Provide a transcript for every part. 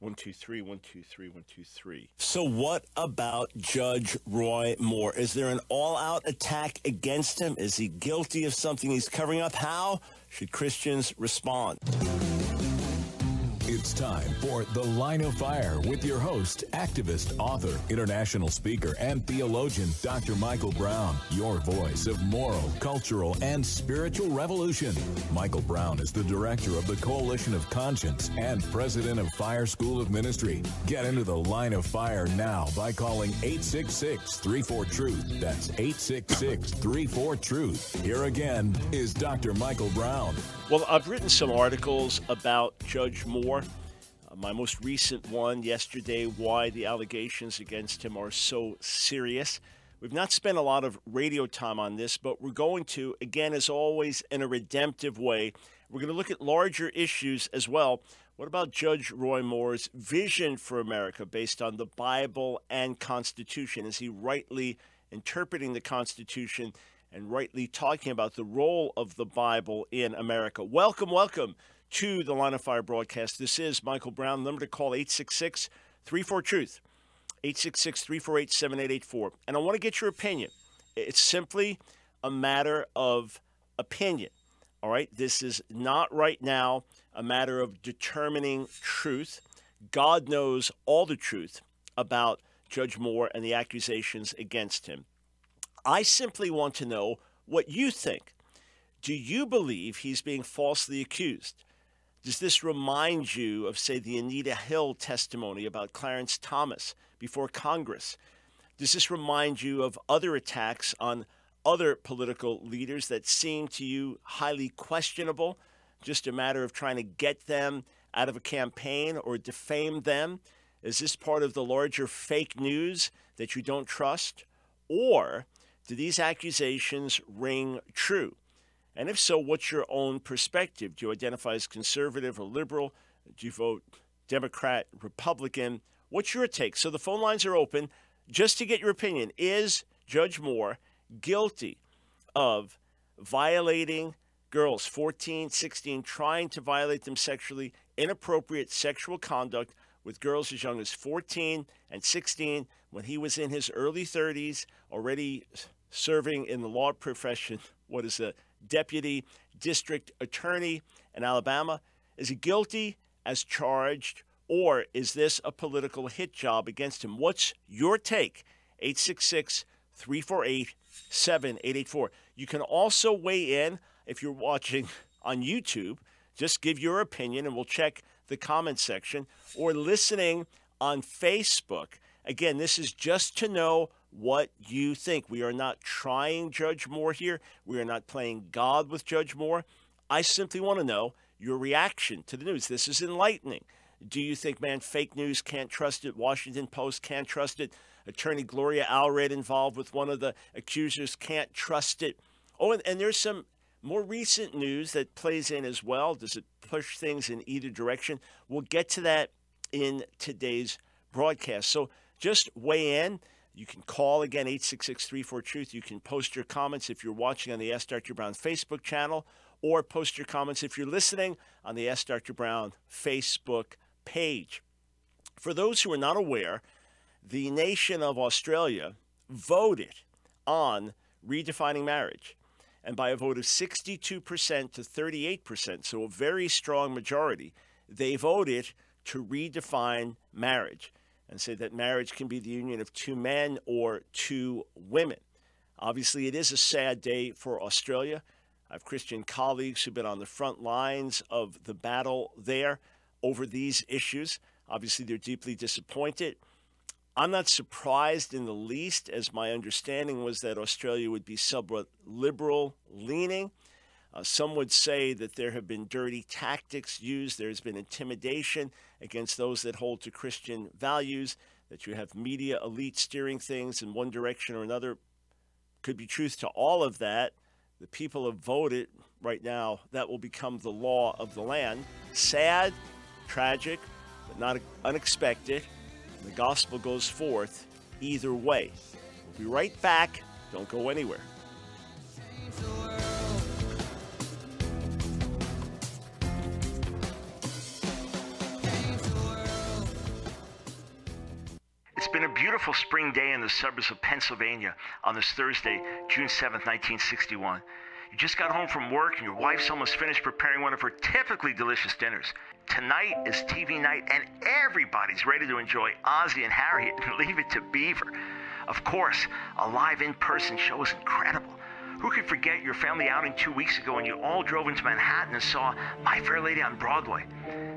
123, 123, 123. So what about Judge Roy Moore? Is there an all-out attack against him? Is he guilty of something he's covering up? How should Christians respond? It's time for The Line of Fire with your host, activist, author, international speaker, and theologian, Dr. Michael Brown, your voice of moral, cultural, and spiritual revolution. Michael Brown is the director of the Coalition of Conscience and president of Fire School of Ministry. Get into The Line of Fire now by calling 866-34-TRUTH. That's 866-34-TRUTH. Here again is Dr. Michael Brown. Well, I've written some articles about Judge Moore. My most recent one yesterday, why the allegations against him are so serious. We've not spent a lot of radio time on this, but we're going to, again, as always, in a redemptive way. We're going to look at larger issues as well. What about Judge Roy Moore's vision for America based on the Bible and Constitution? Is he rightly interpreting the Constitution and rightly talking about the role of the Bible in America? Welcome to the Line of Fire broadcast. This is Michael Brown. Number to call 866-34-TRUTH, 866-348-7884. And I want to get your opinion. It's simply a matter of opinion, all right? This is not right now a matter of determining truth. God knows all the truth about Judge Moore and the accusations against him. I simply want to know what you think. Do you believe he's being falsely accused? Does this remind you of, say, the Anita Hill testimony about Clarence Thomas before Congress? Does this remind you of other attacks on other political leaders that seem to you highly questionable, just a matter of trying to get them out of a campaign or defame them? Is this part of the larger fake news that you don't trust? Or do these accusations ring true? And if so, what's your own perspective? Do you identify as conservative or liberal? Do you vote Democrat, Republican? What's your take? So the phone lines are open just to get your opinion. Is Judge Moore guilty of violating girls, 14, 16, trying to violate them sexually, inappropriate sexual conduct with girls as young as 14 and 16 when he was in his early 30s, already serving in the law profession? What is a deputy district attorney in Alabama? Is he guilty as charged, or is this a political hit job against him? What's your take? 866-348-7884. You can also weigh in if you're watching on YouTube. Just give your opinion, and we'll check the comment section, or listening on Facebook. Again, this is just to know what you think. We are not trying Judge Moore here. We are not playing God with Judge Moore. I simply want to know your reaction to the news. This is enlightening. Do you think, man, fake news, can't trust it? Washington Post, can't trust it. Attorney Gloria Allred involved with one of the accusers, can't trust it. Oh, and there's some more recent news that plays in as well. Does it push things in either direction? We'll get to that in today's broadcast. So just weigh in. You can call again, 866-34-TRUTH. You can post your comments if you're watching on the Ask Dr. Brown Facebook channel, or post your comments if you're listening on the Ask Dr. Brown Facebook page. For those who are not aware, the nation of Australia voted on redefining marriage, and by a vote of 62% to 38%, so a very strong majority, they voted to redefine marriage and say that marriage can be the union of two men or two women. Obviously, it is a sad day for Australia. I have Christian colleagues who've been on the front lines of the battle there over these issues. Obviously, they're deeply disappointed. I'm not surprised in the least, as my understanding was that Australia would be somewhat liberal-leaning. Some would say that there have been dirty tactics used. There's been intimidation against those that hold to Christian values, that you have media elite steering things in one direction or another. Could be truth to all of that. The people have voted right now. That will become the law of the land. Sad, tragic, but not unexpected. The gospel goes forth either way. We'll be right back. Don't go anywhere. It's been a beautiful spring day in the suburbs of Pennsylvania on this Thursday, June 7th, 1961. You just got home from work and your wife's almost finished preparing one of her typically delicious dinners. Tonight is TV night and everybody's ready to enjoy Ozzie and Harriet and Leave It to Beaver. Of course, a live in-person show is incredible. Who could forget your family outing 2 weeks ago when you all drove into Manhattan and saw My Fair Lady on Broadway?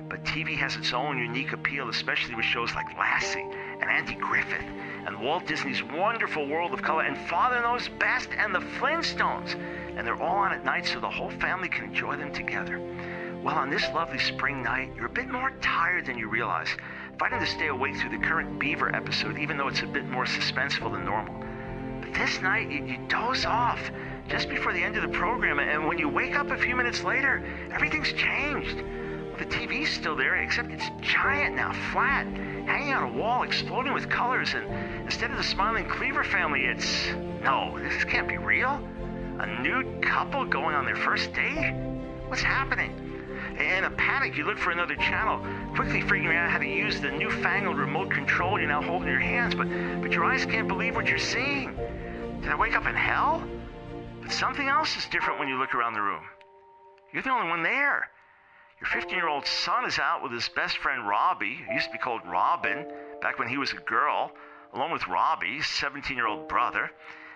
But TV has its own unique appeal, especially with shows like Lassie and Andy Griffith and Walt Disney's Wonderful World of Color and Father Knows Best and the Flintstones. And they're all on at night so the whole family can enjoy them together. Well, on this lovely spring night, you're a bit more tired than you realize, fighting to stay awake through the current Beaver episode, even though it's a bit more suspenseful than normal. But this night, you doze off just before the end of the program, and when you wake up a few minutes later, everything's changed. Well, the TV's still there, except it's giant now, flat, hanging on a wall, exploding with colors, and instead of the smiling Cleaver family, it's... No, this can't be real. A nude couple going on their first date? What's happening? In a panic, you look for another channel, quickly figuring out how to use the newfangled remote control you now hold in your hands, but your eyes can't believe what you're seeing. Did I wake up in hell? But something else is different when you look around the room. You're the only one there. Your 15-year-old son is out with his best friend Robbie, who used to be called Robin, back when he was a girl, along with Robbie's 17-year-old brother.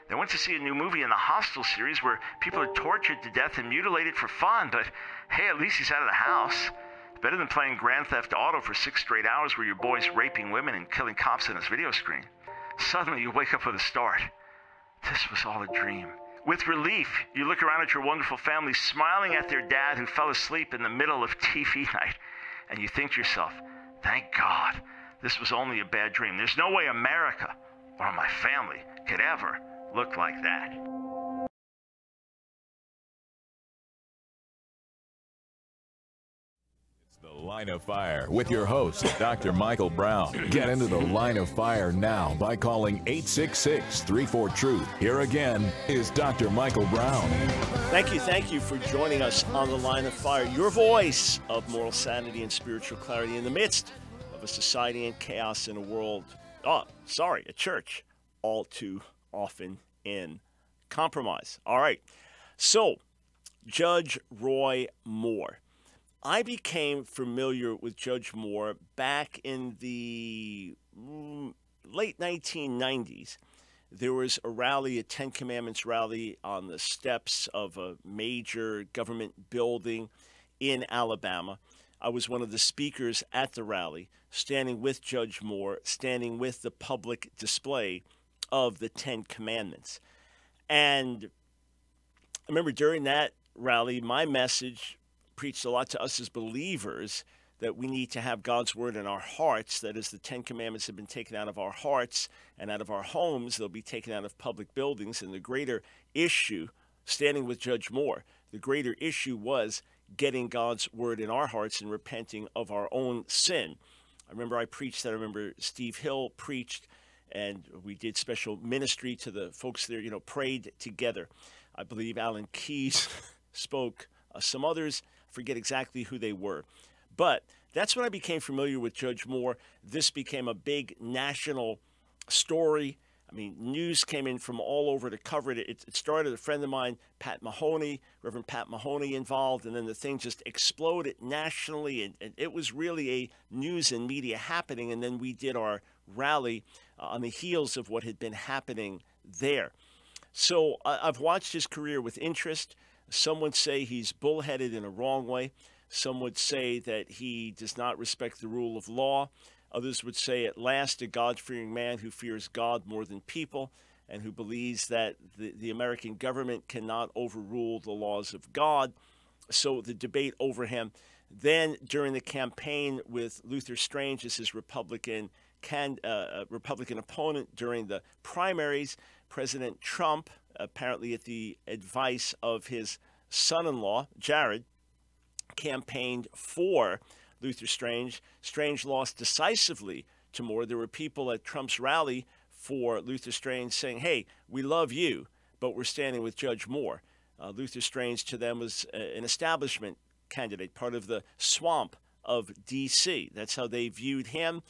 They went to see a new movie in the Hostel series where people are tortured to death and mutilated for fun, but hey, at least he's out of the house. Better than playing Grand Theft Auto for 6 straight hours where your boy's raping women and killing cops on his video screen. Suddenly, you wake up with a start. This was all a dream. With relief, you look around at your wonderful family smiling at their dad who fell asleep in the middle of TV night, and you think to yourself, thank God, this was only a bad dream. There's no way America, or my family, could ever look like that. It's the Line of Fire with your host, Dr. Michael Brown. Get into the Line of Fire now by calling 866-34-TRUTH. Here again is Dr. Michael Brown. Thank you for joining us on the Line of Fire, your voice of moral sanity and spiritual clarity in the midst of a society in chaos in a church all too often in compromise. All right. So, Judge Roy Moore. I became familiar with Judge Moore back in the late 1990s. There was a rally, a Ten Commandments rally on the steps of a major government building in Alabama. I was one of the speakers at the rally, standing with Judge Moore, standing with the public display of the Ten Commandments. And I remember during that rally, my message preached a lot to us as believers that we need to have God's word in our hearts. That as the Ten Commandments have been taken out of our hearts and out of our homes, they'll be taken out of public buildings. And the greater issue, standing with Judge Moore, the greater issue was getting God's word in our hearts and repenting of our own sin. I remember I preached that. I remember Steve Hill preached, and we did special ministry to the folks there, prayed together. I believe Alan Keyes spoke, some others, forget exactly who they were. But that's when I became familiar with Judge Moore. This became a big national story. I mean, news came in from all over to cover it. It started a friend of mine, Pat Mahoney, Reverend Pat Mahoney involved, and then the thing just exploded nationally, and it was really a news and media happening, and then we did our rally on the heels of what had been happening there. So I've watched his career with interest. Some would say he's bullheaded in a wrong way. Some would say that he does not respect the rule of law. Others would say, at last, a God-fearing man who fears God more than people and who believes that the American government cannot overrule the laws of God. So the debate over him. Then during the campaign with Luther Strange as his Republican opponent during the primaries, President Trump, apparently at the advice of his son-in-law, Jared, campaigned for Luther Strange. Strange lost decisively to Moore. There were people at Trump's rally for Luther Strange saying, hey, we love you, but we're standing with Judge Moore. Luther Strange to them was an establishment candidate, part of the swamp of D.C. That's how they viewed him.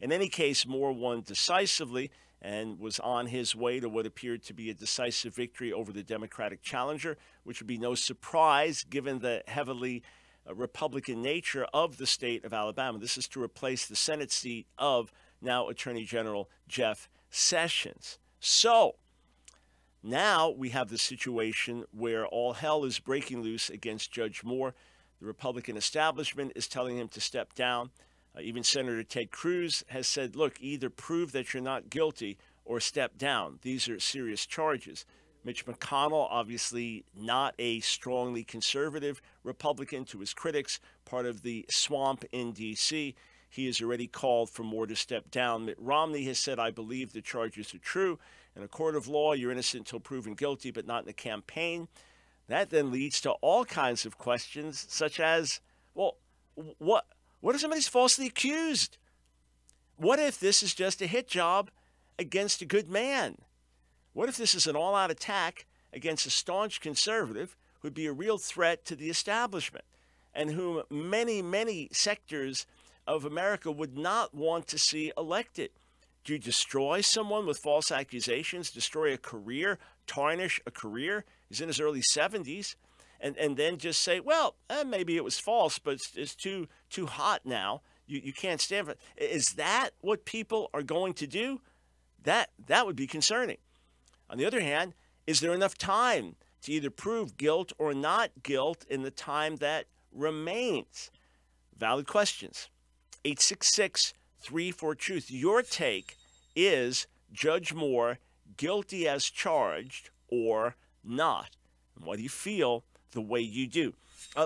In any case, Moore won decisively and was on his way to what appeared to be a decisive victory over the Democratic challenger, which would be no surprise given the heavily Republican nature of the state of Alabama. This is to replace the Senate seat of now Attorney General Jeff Sessions. So now we have the situation where all hell is breaking loose against Judge Moore. The Republican establishment is telling him to step down. Even Senator Ted Cruz has said, look, either prove that you're not guilty or step down. These are serious charges. Mitch McConnell, obviously not a strongly conservative Republican to his critics, part of the swamp in D.C. He has already called for Moore to step down. Mitt Romney has said, I believe the charges are true. In a court of law, you're innocent until proven guilty, but not in a campaign. That then leads to all kinds of questions, such as, well, what if somebody's falsely accused? What if this is just a hit job against a good man? What if this is an all-out attack against a staunch conservative who would be a real threat to the establishment and whom many, many sectors of America would not want to see elected? Do you destroy someone with false accusations, destroy a career, tarnish a career? He's in his early 70s. And then just say, well, maybe it was false, but it's too hot now. You can't stand for it. Is that what people are going to do? That would be concerning. On the other hand, is there enough time to either prove guilt or not guilt in the time that remains? Valid questions. 866-34-TRUTH. Your take is Judge Moore guilty as charged or not? And why do you feel the way you do?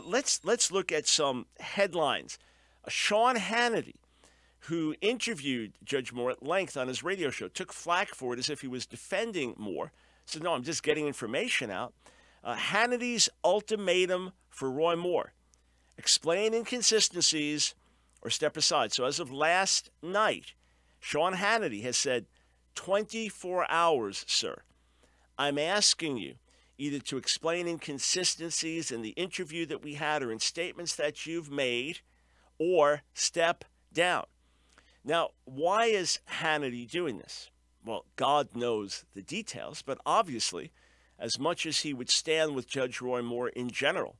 Let's look at some headlines. Sean Hannity, who interviewed Judge Moore at length on his radio show, took flack for it as if he was defending Moore. Said, no, I'm just getting information out. Hannity's ultimatum for Roy Moore: explain inconsistencies or step aside. So as of last night, Sean Hannity has said, 24 hours, sir. I'm asking you either to explain inconsistencies in the interview that we had or in statements that you've made, or step down. Now, why is Hannity doing this? Well, God knows the details, but obviously, as much as he would stand with Judge Roy Moore in general,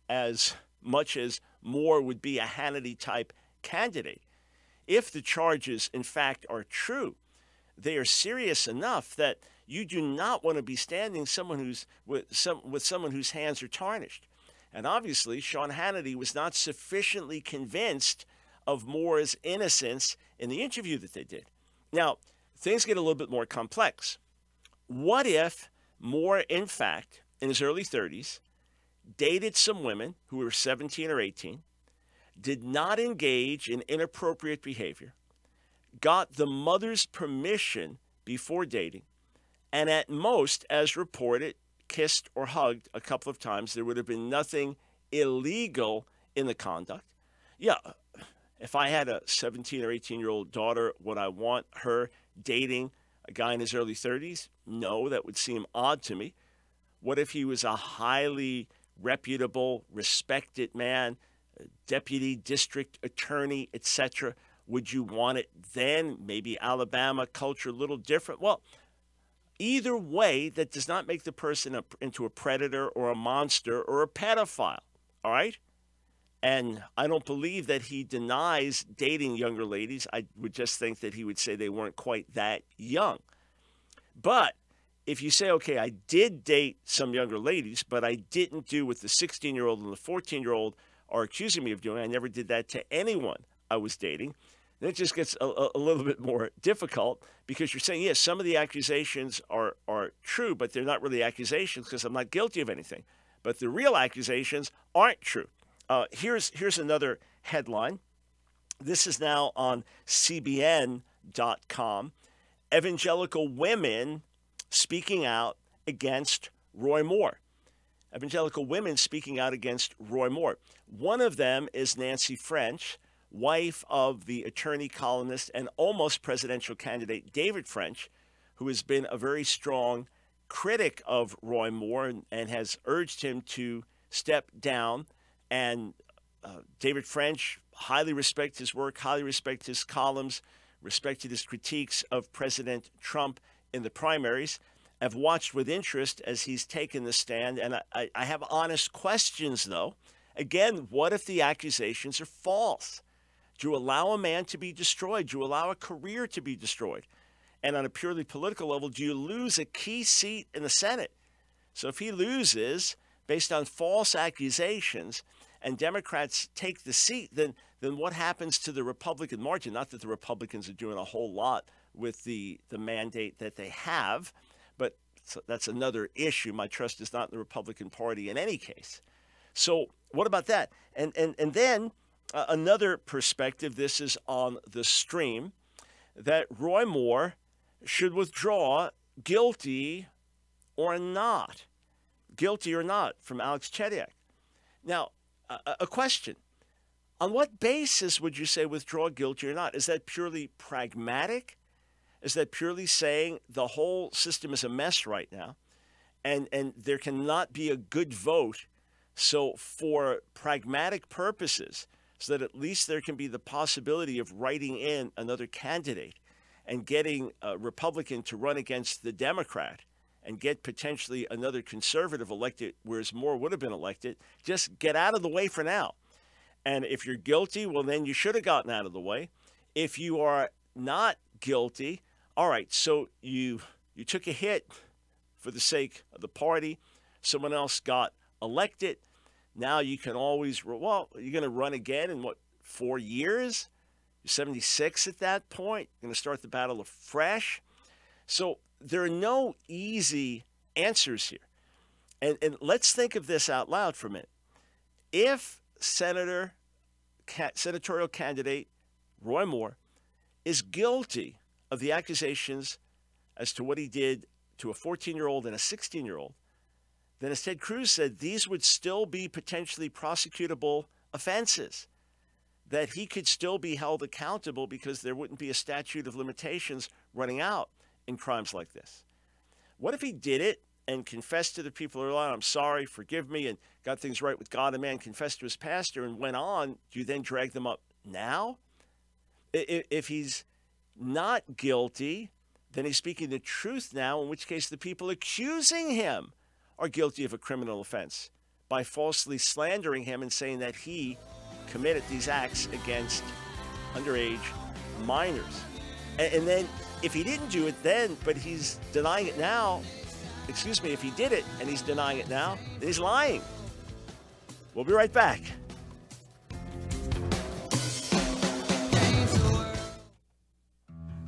as much as Moore would be a Hannity-type candidate, if the charges, in fact, are true, they are serious enough that you do not want to be standing with someone whose hands are tarnished. And obviously, Sean Hannity was not sufficiently convinced of Moore's innocence in the interview that they did. Now, things get a little bit more complex. What if Moore, in fact, in his early 30s, dated some women who were 17 or 18, did not engage in inappropriate behavior, got the mother's permission before dating, and at most, as reported, kissed or hugged a couple of times? There would have been nothing illegal in the conduct. Yeah, if I had a 17 or 18-year-old daughter, would I want her dating a guy in his early 30s? No, that would seem odd to me. What if he was a highly reputable, respected man, deputy, district attorney, etc.? Would you want it then? Maybe Alabama culture a little different. Well, either way, that does not make the person into a predator or a monster or a pedophile, all right? And I don't believe that he denies dating younger ladies. I would just think that he would say they weren't quite that young. But if you say, okay, I did date some younger ladies, but I didn't do what the 16-year-old and the 14-year-old are accusing me of doing, I never did that to anyone I was dating, then it just gets a little bit more difficult, because you're saying, yes, some of the accusations are true, but they're not really accusations because I'm not guilty of anything. But the real accusations aren't true. Here's another headline. This is now on CBN.com. Evangelical women speaking out against Roy Moore. Evangelical women speaking out against Roy Moore. One of them is Nancy French, wife of the attorney, columnist, and almost presidential candidate David French, who has been a very strong critic of Roy Moore and has urged him to step down. And David French highly respect his work, highly respect his columns, respected his critiques of President Trump in the primaries. I've watched with interest as he's taken the stand, and I have honest questions, though. Again, what if the accusations are false? Do you allow a man to be destroyed? Do you allow a career to be destroyed? And on a purely political level, do you lose a key seat in the Senate? So if he loses based on false accusations and Democrats take the seat, then what happens to the Republican margin? Not that the Republicans are doing a whole lot with the mandate that they have, but that's another issue. My trust is not in the Republican Party in any case. So what about that? And then another perspective, this is on the stream, that Roy Moore should withdraw guilty or not from Alex Chediak. Now, a question. On what basis would you say withdraw guilty or not? Is that purely pragmatic? Is that purely saying the whole system is a mess right now and there cannot be a good vote? So for pragmatic purposes, so that at least there can be the possibility of writing in another candidate and getting a Republican to run against the Democrat and get potentially another conservative elected, whereas Moore would have been elected, just get out of the way for now. And if you're guilty, well, then you should have gotten out of the way. If you are not guilty, all right, so you took a hit for the sake of the party. Someone else got elected. Now you can always, well, you're going to run again in, 4 years? You're 76 at that point. You're going to start the battle afresh. So there are no easy answers here. And let's think of this out loud for a minute. If senatorial candidate Roy Moore is guilty of the accusations as to what he did to a 14-year-old and a 16-year-old, then as Ted Cruz said, these would still be potentially prosecutable offenses, that he could still be held accountable because there wouldn't be a statute of limitations running out in crimes like this. What if he did it and confessed to the people who are like, I'm sorry, forgive me, and got things right with God and man, confessed to his pastor and went on? Do you then drag them up now? If he's not guilty, then he's speaking the truth now, in which case the people accusing him are guilty of a criminal offense by falsely slandering him and saying that he committed these acts against underage minors. And then if he didn't do it then, but he's denying it now, if he did it and he's denying it now, then he's lying. We'll be right back.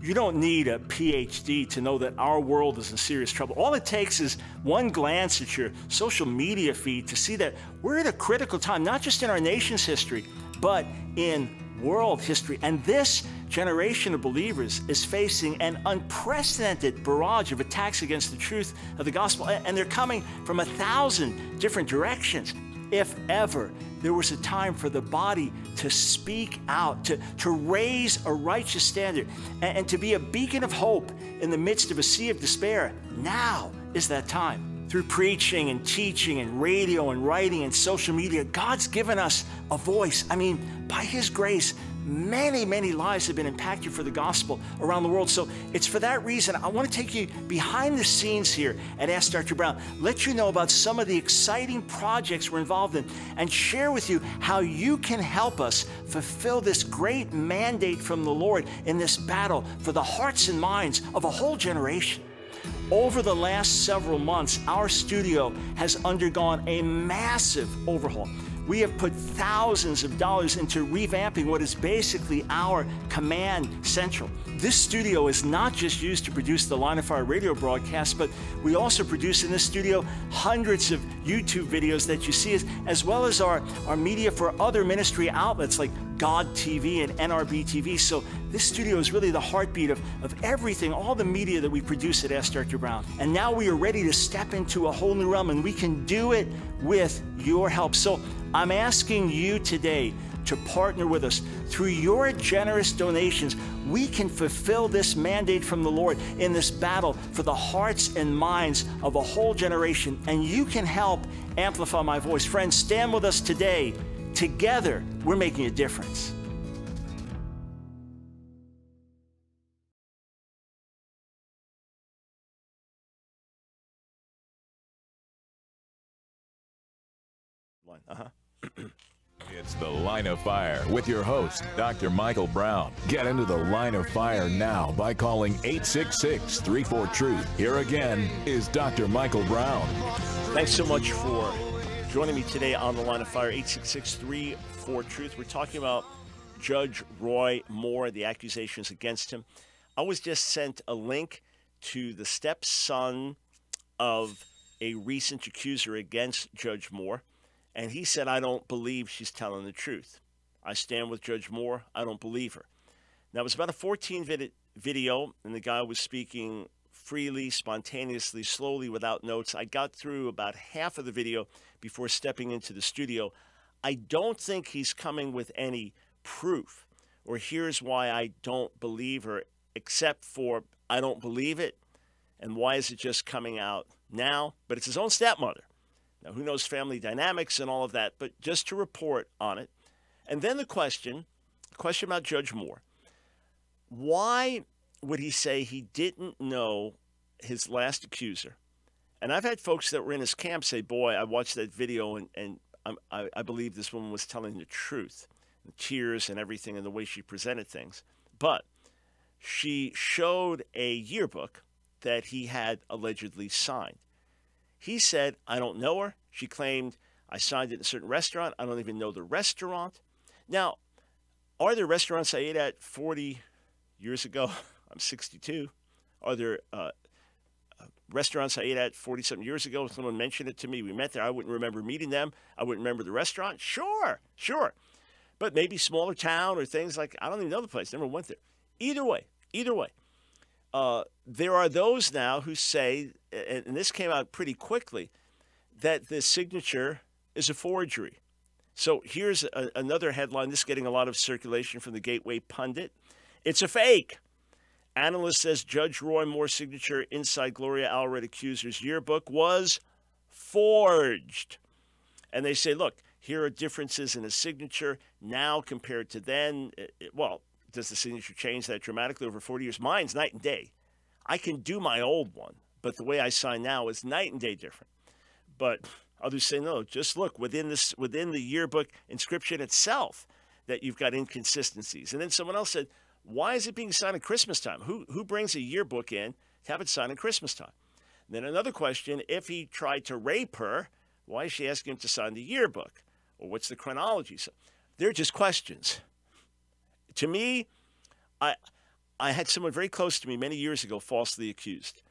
You don't need a PhD to know that our world is in serious trouble. All it takes is one glance at your social media feed to see that we're at a critical time, not just in our nation's history, but in world history. And this generation of believers is facing an unprecedented barrage of attacks against the truth of the gospel. And they're coming from 1,000 different directions. If ever there was a time for the body to speak out, to raise a righteous standard, and to be a beacon of hope in the midst of a sea of despair, now is that time. Through preaching and teaching and radio and writing and social media, God's given us a voice. I mean, by His grace, many, many lives have been impacted for the gospel around the world. So it's for that reason I want to take you behind the scenes here at Ask Dr. Brown, let you know about some of the exciting projects we're involved in, and share with you how you can help us fulfill this great mandate from the Lord in this battle for the hearts and minds of a whole generation. Over the last several months, our studio has undergone a massive overhaul. We have put thousands of dollars into revamping what is basically our command central. This studio is not just used to produce the Line of Fire radio broadcast, but we also produce in this studio hundreds of YouTube videos that you see, as well as our media for other ministry outlets like God TV and NRB TV. So this studio is really the heartbeat of everything, all the media that we produce at Ask Dr. Brown. And now we are ready to step into a whole new realm, and we can do it with your help. So I'm asking you today to partner with us. Through your generous donations, we can fulfill this mandate from the Lord in this battle for the hearts and minds of a whole generation. And you can help amplify my voice. Friends, stand with us today. Together, we're making a difference. headline. It's the Line of Fire with your host, Dr. Michael Brown. Get into the Line of Fire now by calling 866-34-TRUTH. Here again is Dr. Michael Brown. Thanks so much for joining me today on the Line of Fire, 866-34-TRUTH. We're talking about Judge Roy Moore, the accusations against him. I was just sent a link to the stepson of a recent accuser against Judge Moore, and he said, I don't believe she's telling the truth. I stand with Judge Moore. I don't believe her. Now, it was about a 14-minute video, and the guy was speaking freely, spontaneously, slowly, without notes. I got through about half of the video before stepping into the studio. I don't think he's coming with any proof, or here's why I don't believe her, except for I don't believe it, and why is it just coming out now? But it's his own stepmother. Now, who knows family dynamics and all of that, but just to report on it. And then the question about Judge Moore. Why would he say he didn't know his last accuser? And I've had folks that were in his camp say, boy, I watched that video and I believe this woman was telling the truth. The tears and everything and the way she presented things. But she showed a yearbook that he had allegedly signed. He said, I don't know her. She claimed, I signed it in a certain restaurant. I don't even know the restaurant. Now, are there restaurants I ate at 40 years ago? I'm 62. Are there restaurants I ate at 40-something years ago? Someone mentioned it to me. We met there. I wouldn't remember meeting them. I wouldn't remember the restaurant. Sure. But maybe smaller town or things like, I don't even know the place. Never went there. Either way. There are those now who say, and this came out pretty quickly, that the signature is a forgery. So here's another headline. This is getting a lot of circulation from the Gateway Pundit. It's a fake. Analyst says Judge Roy Moore's signature inside Gloria Allred accuser's yearbook was forged. And they say, look, here are differences in the signature now compared to then. Well, does the signature change that dramatically over 40 years? Mine's night and day. I can do my old one, but the way I sign now is night and day different. But others say, no, just look within the yearbook inscription itself that you've got inconsistencies. And then someone else said, why is it being signed at Christmas time? Who brings a yearbook in to have it signed at Christmas time? And then another question, if he tried to rape her, why is she asking him to sign the yearbook? Or what's the chronology? So they're just questions. To me, I had someone very close to me many years ago falsely accused.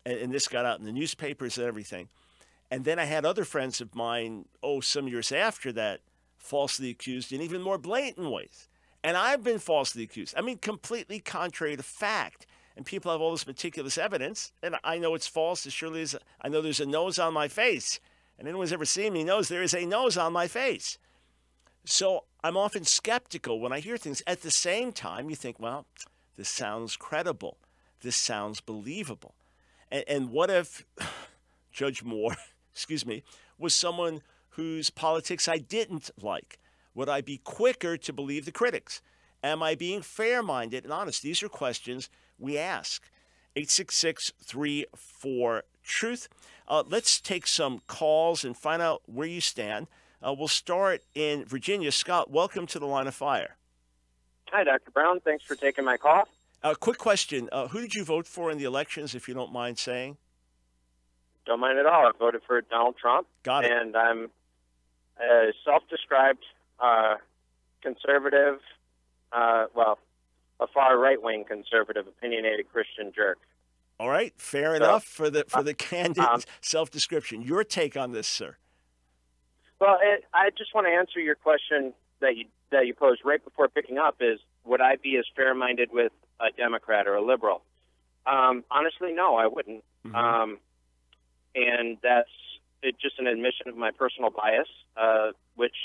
And this got out in the newspapers and everything. And then I had other friends of mine, some years after that, falsely accused in even more blatant ways. And I've been falsely accused. I mean, completely contrary to fact. And people have all this meticulous evidence, and I know it's false as surely as I know there's a nose on my face. And anyone who's ever seen me knows there is a nose on my face. So I'm often skeptical when I hear things. At the same time, you think, well, this sounds credible. This sounds believable. And what if Judge Moore, was someone whose politics I didn't like? Would I be quicker to believe the critics? Am I being fair-minded and honest? These are questions we ask. 866-34-TRUTH. Let's take some calls and find out where you stand. We'll start in Virginia. Scott, welcome to the Line of Fire. Hi, Dr. Brown. Thanks for taking my call. Quick question. Who did you vote for in the elections, if you don't mind saying? Don't mind at all. I voted for Donald Trump. Got it. And I'm a self-described conservative, a far right-wing conservative, opinionated Christian jerk. All right. Fair enough for the candid self-description. Your take on this, sir? Well, I just want to answer your question that you posed right before picking up is, would I be as fair-minded with a Democrat or a liberal? Honestly, no, I wouldn't. Mm-hmm. And that's just an admission of my personal bias, which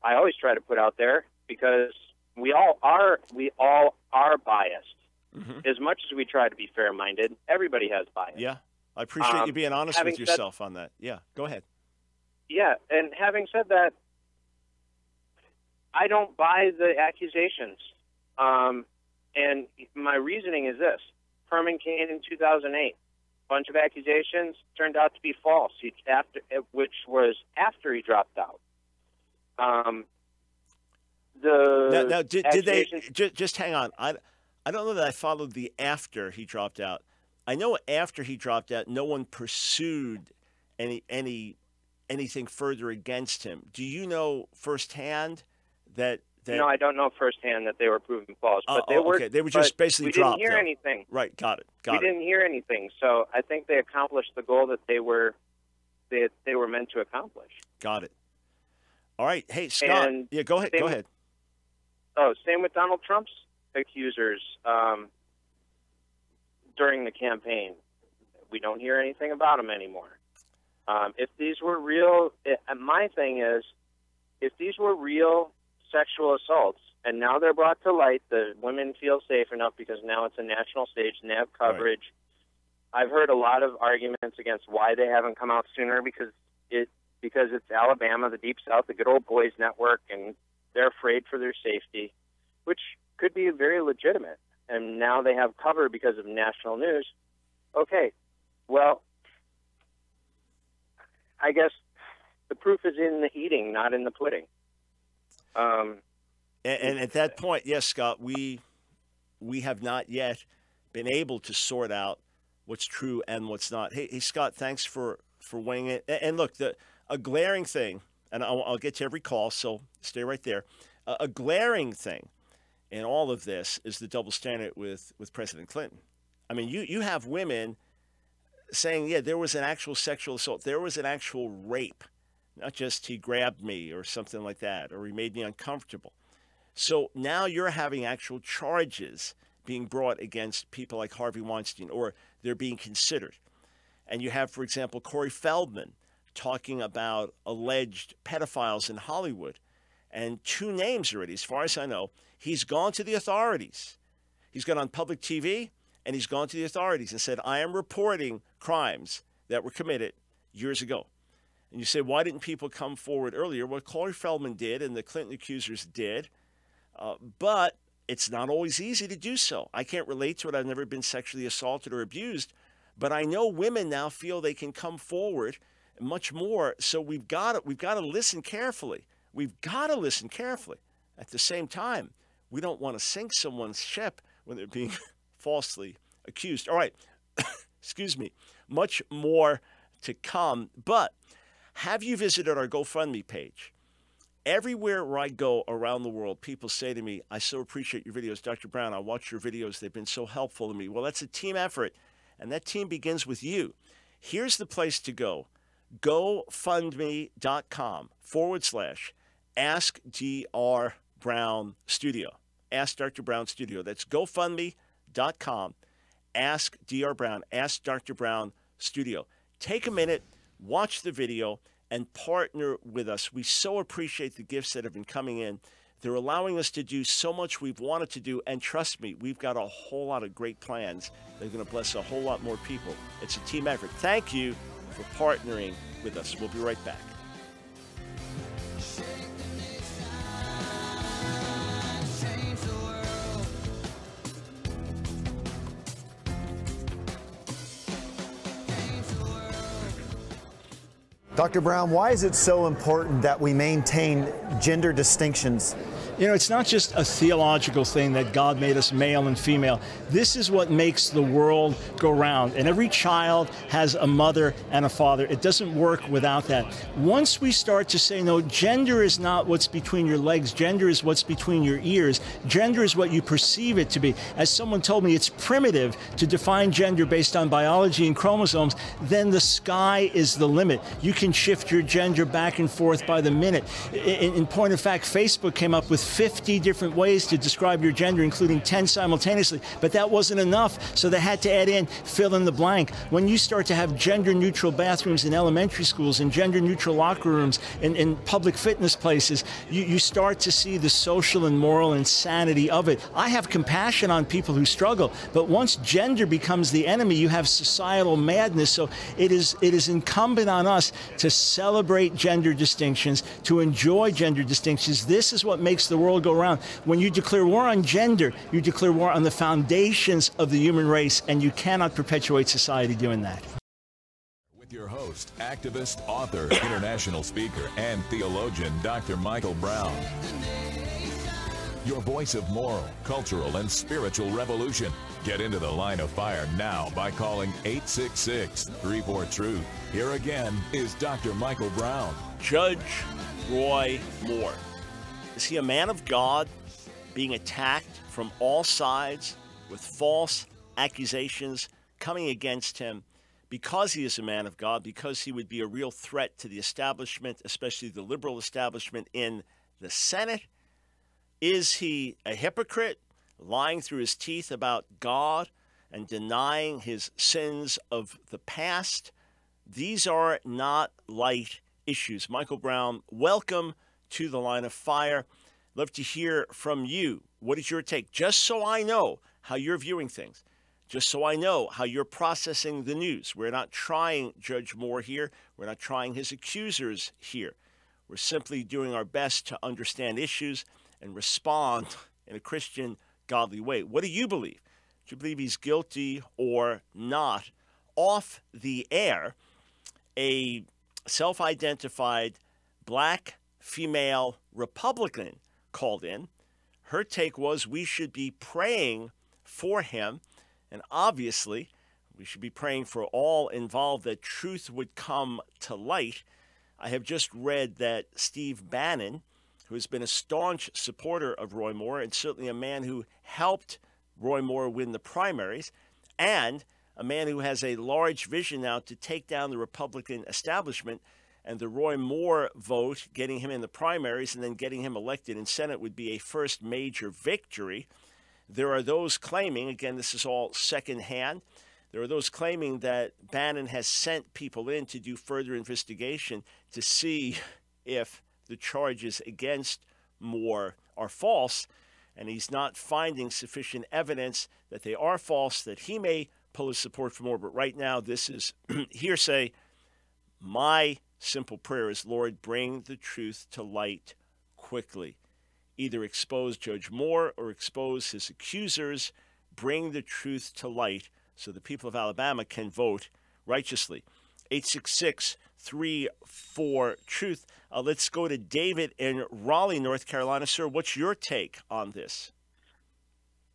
I always try to put out there because we all are biased. Mm-hmm. As much as we try to be fair-minded, everybody has bias. Yeah, I appreciate you being honest with yourself on that. Yeah, go ahead. Yeah, and having said that, I don't buy the accusations. And my reasoning is this. Herman Cain in 2008. bunch of accusations turned out to be false, which was after he dropped out. Now, did they just hang on? I don't know that I followed the after he dropped out. I know after he dropped out, no one pursued anything further against him. Do you know firsthand that? No, I don't know firsthand that they were proven false, but they were. Okay. They were just basically dropped. We didn't hear anything. Right, got it. We didn't hear anything, so I think they accomplished the goal that they were meant to accomplish. Got it. All right. Hey, Scott. Yeah, go ahead. Go ahead. Oh, same with Donald Trump's accusers during the campaign. We don't hear anything about them anymore. If these were real, my thing is, if these were real sexual assaults, and now they're brought to light, the women feel safe enough because now it's a national stage and they have coverage. Right. I've heard a lot of arguments against why they haven't come out sooner because it's Alabama, the Deep South, the good old boys network, and they're afraid for their safety, which could be very legitimate. And now they have cover because of national news. Okay, well, I guess the proof is in the eating, not in the pudding. And at that point, yes, Scott, we have not yet been able to sort out what's true and what's not. Hey, Scott, thanks for weighing in. And look, a glaring thing, and I'll get to every call, so stay right there. A glaring thing in all of this is the double standard with President Clinton. I mean, you have women saying, yeah, there was an actual sexual assault. There was an actual rape. Not just he grabbed me or something like that, or he made me uncomfortable. So now you're having actual charges being brought against people like Harvey Weinstein, or they're being considered. And you have, for example, Corey Feldman talking about alleged pedophiles in Hollywood. And 2 names already, as far as I know. He's gone to the authorities. He's gone on public TV, and he's gone to the authorities and said, I am reporting crimes that were committed years ago. And you say, why didn't people come forward earlier? Well, Corey Feldman did, and the Clinton accusers did. But it's not always easy to do so. I can't relate to it. I've never been sexually assaulted or abused. But I know women now feel they can come forward much more. So we've got to listen carefully. We've got to listen carefully. At the same time, we don't want to sink someone's ship when they're being falsely accused. All right. Excuse me. Much more to come. But have you visited our GoFundMe page? Everywhere where I go around the world, people say to me, I so appreciate your videos. Dr. Brown, I watch your videos. They've been so helpful to me. Well, that's a team effort, and that team begins with you. Here's the place to go. GoFundMe.com/Ask Dr. Brown Studio. Ask Dr. Brown Studio. That's GoFundMe.com. Ask Dr. Brown. Ask Dr. Brown Studio. Take a minute. Watch the video and partner with us. We so appreciate the gifts that have been coming in. They're allowing us to do so much we've wanted to do. And trust me, we've got a whole lot of great plans that are going to bless a whole lot more people. It's a team effort. Thank you for partnering with us. We'll be right back. Dr. Brown, why is it so important that we maintain gender distinctions? You know, it's not just a theological thing that God made us male and female. This is what makes the world go round. And every child has a mother and a father. It doesn't work without that. Once we start to say, no, gender is not what's between your legs. Gender is what's between your ears. Gender is what you perceive it to be. As someone told me, it's primitive to define gender based on biology and chromosomes. Then the sky is the limit. You can shift your gender back and forth by the minute. In point of fact, Facebook came up with 50 different ways to describe your gender, including 10 simultaneously. But that wasn't enough, so they had to add in fill in the blank. When you start to have gender-neutral bathrooms in elementary schools and gender-neutral locker rooms in public fitness places, you start to see the social and moral insanity of it. I have compassion on people who struggle, but once gender becomes the enemy, you have societal madness. So it is incumbent on us to celebrate gender distinctions, to enjoy gender distinctions. This is what makes the the world go round. When you declare war on gender, you declare war on the foundations of the human race, and you cannot perpetuate society doing that. With your host, activist, author, international speaker, and theologian, Dr. Michael Brown. Your voice of moral, cultural, and spiritual revolution. Get into the line of fire now by calling 866-34-TRUTH. Here again is Dr. Michael Brown. Judge Roy Moore. Is he a man of God being attacked from all sides with false accusations coming against him because he is a man of God, because he would be a real threat to the establishment, especially the liberal establishment in the Senate? Is he a hypocrite, lying through his teeth about God and denying his sins of the past? These are not light issues. Michael Brown, welcome to the Line of Fire. Love to hear from you. What is your take? Just so I know how you're viewing things, just so I know how you're processing the news. We're not trying Judge Moore here. We're not trying his accusers here. We're simply doing our best to understand issues and respond in a Christian, godly way. What do you believe? Do you believe he's guilty or not? Off the air, a self-identified black female Republican called in. Her take was we should be praying for him, and obviously we should be praying for all involved that truth would come to light. I have just read that Steve Bannon, who has been a staunch supporter of Roy Moore and certainly a man who helped Roy Moore win the primaries, and a man who has a large vision now to take down the Republican establishment, and the Roy Moore vote, getting him in the primaries and then getting him elected in Senate, would be a first major victory. There are those claiming, again, this is all secondhand, there are those claiming that Bannon has sent people in to do further investigation to see if the charges against Moore are false, and he's not finding sufficient evidence that they are false, that he may pull his support for Moore. But right now, this is hearsay. My simple prayer is, Lord, bring the truth to light quickly. Either expose Judge Moore or expose his accusers. Bring the truth to light so the people of Alabama can vote righteously. 866-34-TRUTH. Let's go to David in Raleigh, North Carolina. Sir, what's your take on this?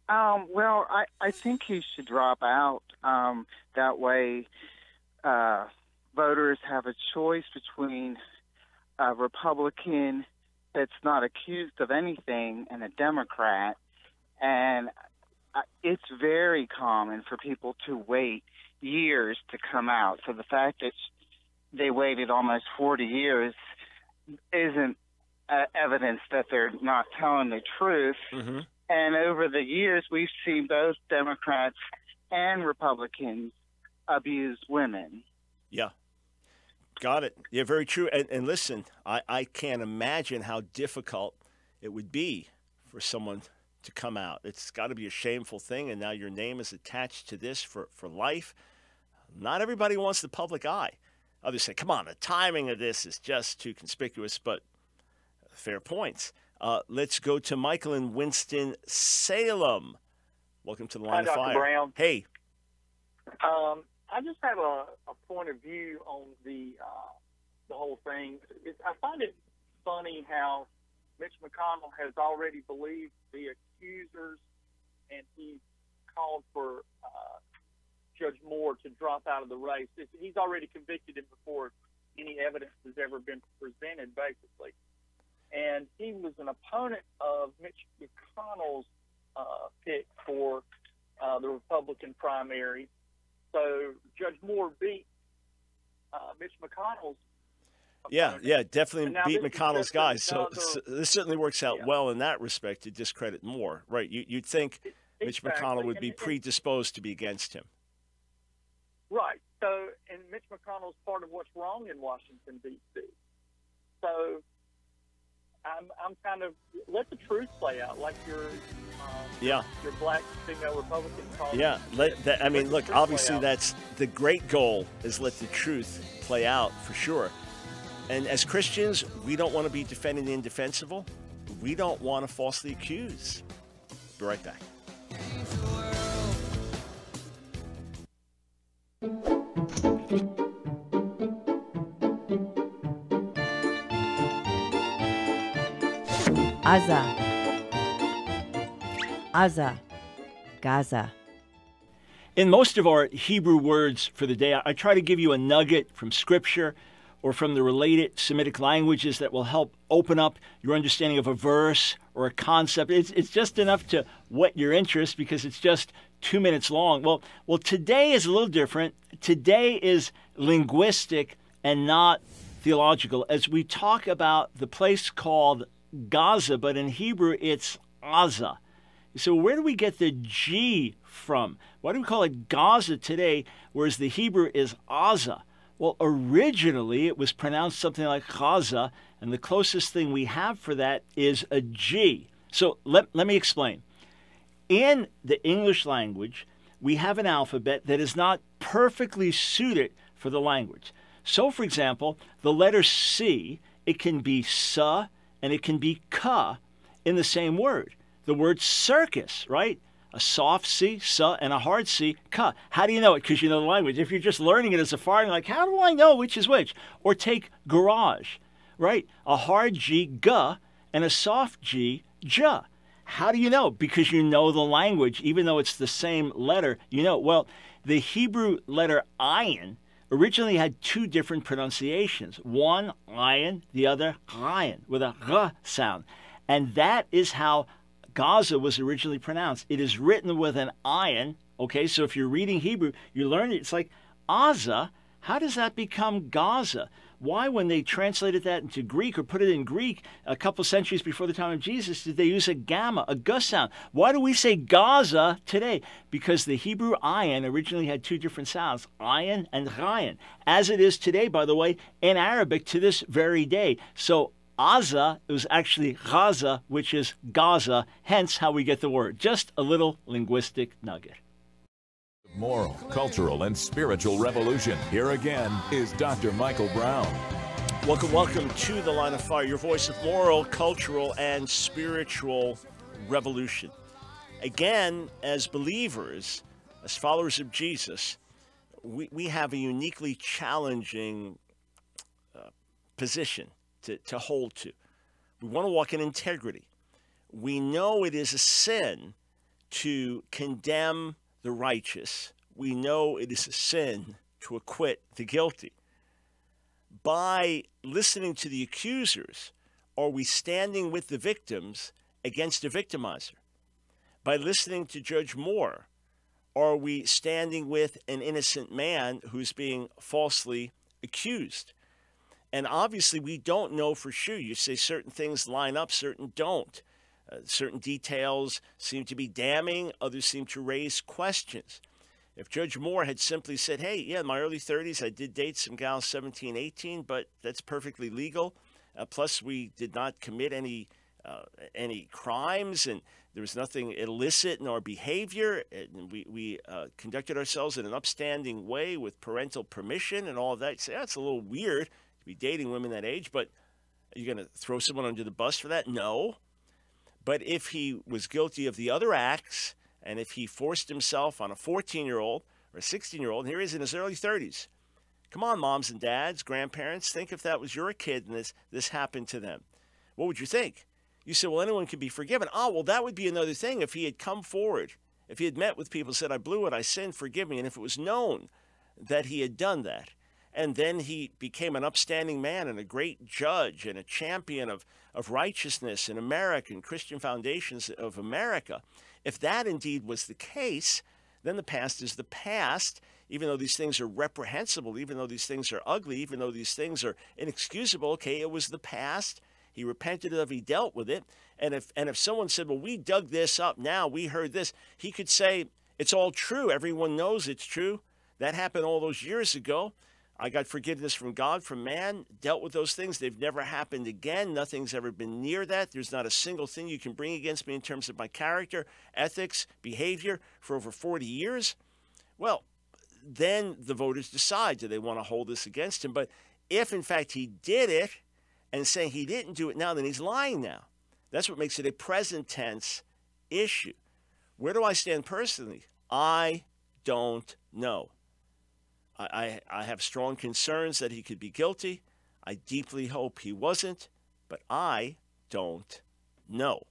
Well, I think he should drop out. That way voters have a choice between a Republican that's not accused of anything and a Democrat. And it's very common for people to wait years to come out. So the fact that they waited almost 40 years isn't evidence that they're not telling the truth. Mm-hmm. And over the years, we've seen both Democrats and Republicans abuse women. Yeah. Got it. Yeah, very true. And listen, I can't imagine how difficult it would be for someone to come out. It's got to be a shameful thing, and now your name is attached to this for life. Not everybody wants the public eye. Others say, come on, the timing of this is just too conspicuous, but fair points. Let's go to Michael in Winston-Salem. Welcome to the Line of Fire. Dr. Brown. Hey. I just have a point of view on the whole thing. I find it funny how Mitch McConnell has already believed the accusers, and he's called for Judge Moore to drop out of the race. He's already convicted him before any evidence has ever been presented, basically. And he was an opponent of Mitch McConnell's pick for the Republican primary. So Judge Moore beat Mitch McConnell's opponent. Yeah, definitely beat McConnell's guys. So this certainly works out well in that respect to discredit Moore. Right, you'd think Mitch McConnell would be predisposed to be against him. Right. So, and Mitch McConnell's part of what's wrong in Washington, D.C. So I'm kind of, let the truth play out, like your black female Republican called. Yeah, look, obviously that's the great goal, is let the truth play out for sure. And as Christians, we don't want to be defending the indefensible. we don't want to falsely accuse. Be right back. Aza, Gaza. In most of our Hebrew words for the day, I try to give you a nugget from Scripture or from the related Semitic languages that will help open up your understanding of a verse or a concept. It's just enough to whet your interest because it's just 2 minutes long. Well, today is a little different. Today is linguistic and not theological, as we talk about the place called Gaza, but in Hebrew it's Aza. So where do we get the G from? Why do we call it Gaza today, whereas the Hebrew is Aza? Well, originally it was pronounced something like Gaza, and the closest thing we have for that is a G. So let me explain. In the English language, we have an alphabet that is not perfectly suited for the language. So, for example, the letter C, it can be sa and it can be ka in the same word. The word circus, right? A soft C, sa, and a hard C, ka. How do you know it? Because you know the language. If you're just learning it as a foreign, like, how do I know which is which? Or take garage, right? A hard G, ga, and a soft G, ja. How do you know? Because you know the language, even though it's the same letter, you know. Well, the Hebrew letter ayin originally had two different pronunciations. One, ayin, the other, ayin, with a r sound. And that is how Gaza was originally pronounced. It is written with an ayin, okay? So if you're reading Hebrew, you learn it. It's like, Aza, how does that become Gaza? Why, when they translated that into Greek or put it in Greek a couple centuries before the time of Jesus, did they use a gamma, a gus sound? Why do we say Gaza today? Because the Hebrew ayin originally had two different sounds, ayin and chayin, as it is today, by the way, in Arabic to this very day. So Aza, it was actually Gaza, which is Gaza, hence how we get the word. Just a little linguistic nugget. Moral, cultural, and spiritual revolution. Here again is Dr. Michael Brown. Welcome to The Line of Fire, your voice of moral, cultural, and spiritual revolution. Again, as believers, as followers of Jesus, we have a uniquely challenging position to hold to. We want to walk in integrity. We know it is a sin to condemn the righteous. We know it is a sin to acquit the guilty. By listening to the accusers, are we standing with the victims against a victimizer? By listening to Judge Moore, are we standing with an innocent man who's being falsely accused? And obviously, we don't know for sure. You say certain things line up, certain don't. Certain details seem to be damning, others seem to raise questions. If Judge Moore had simply said, hey, yeah, in my early 30s, I did date some gals 17, 18, but that's perfectly legal. Plus, we did not commit any crimes, and there was nothing illicit in our behavior. And we conducted ourselves in an upstanding way with parental permission and all of that. You say, that's a little weird to be dating women that age, but are you going to throw someone under the bus for that? No. But if he was guilty of the other acts, and if he forced himself on a 14-year-old or a 16-year-old, and here he is in his early 30s. Come on, moms and dads, grandparents, think if that was your kid and this happened to them. What would you think? You say, well, anyone can be forgiven. Oh, well, that would be another thing if he had come forward. If he had met with people and said, I blew it, I sinned, forgive me. And if it was known that he had done that, and then he became an upstanding man and a great judge and a champion of righteousness in America and Christian foundations of America. If that indeed was the case, then the past is the past, even though these things are reprehensible, even though these things are ugly, even though these things are inexcusable. Okay, it was the past. He repented of, he dealt with it. And if someone said, well, we dug this up now, we heard this, he could say, it's all true. Everyone knows it's true. That happened all those years ago. I got forgiveness from God, from man, dealt with those things. They've never happened again. Nothing's ever been near that. There's not a single thing you can bring against me in terms of my character, ethics, behavior for over 40 years. Well, then the voters decide, do they want to hold this against him? But if, in fact, he did it and saying he didn't do it now, then he's lying now. That's what makes it a present tense issue. Where do I stand personally? I don't know. I have strong concerns that he could be guilty. I deeply hope he wasn't, but I don't know.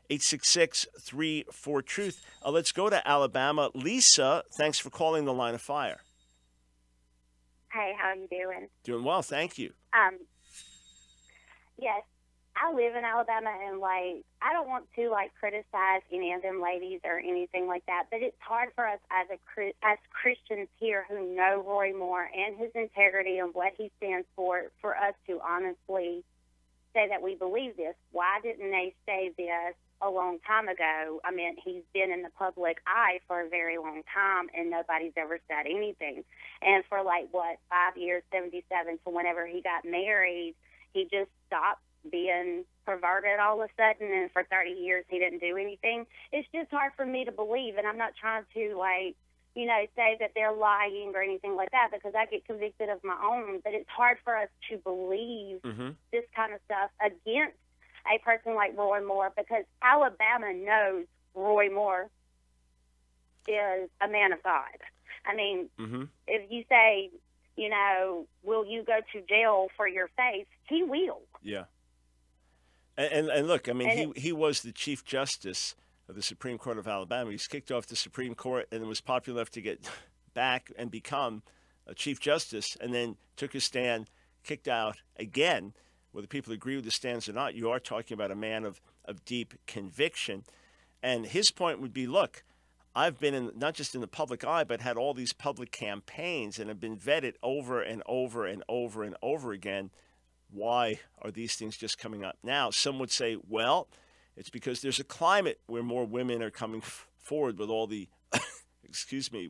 866-34-TRUTH. Let's go to Alabama. Lisa, thanks for calling the Line of Fire. Hey, how are you doing? Doing well, thank you. Yes, I live in Alabama, and, like, I don't want to, like, criticize any of them ladies or anything like that, but it's hard for us as Christians here who know Roy Moore and his integrity and what he stands for us to honestly say that we believe this. Why didn't they say this a long time ago? I mean, he's been in the public eye for a very long time, and nobody's ever said anything. And for, 5 years, 77, to whenever he got married, he just stopped being perverted all of a sudden, and for 30 years he didn't do anything. It's just hard for me to believe, and I'm not trying to, say that they're lying or anything like that, because I get convicted of my own, but it's hard for us to believe this kind of stuff against a person like Roy Moore, because Alabama knows Roy Moore is a man of God. I mean, if you say, will you go to jail for your faith, he will. Yeah. And look, I mean, he was the Chief Justice of the Supreme Court of Alabama. He's kicked off the Supreme Court and was popular enough to get back and become a Chief Justice, and then took his stand, kicked out again. Whether people agree with the stands or not, you are talking about a man of deep conviction. And his point would be, look, I've been in, not just in the public eye, but had all these public campaigns and have been vetted over and over and over and over again. Why are these things just coming up now? Some would say, well, it's because there's a climate where more women are coming forward with all the,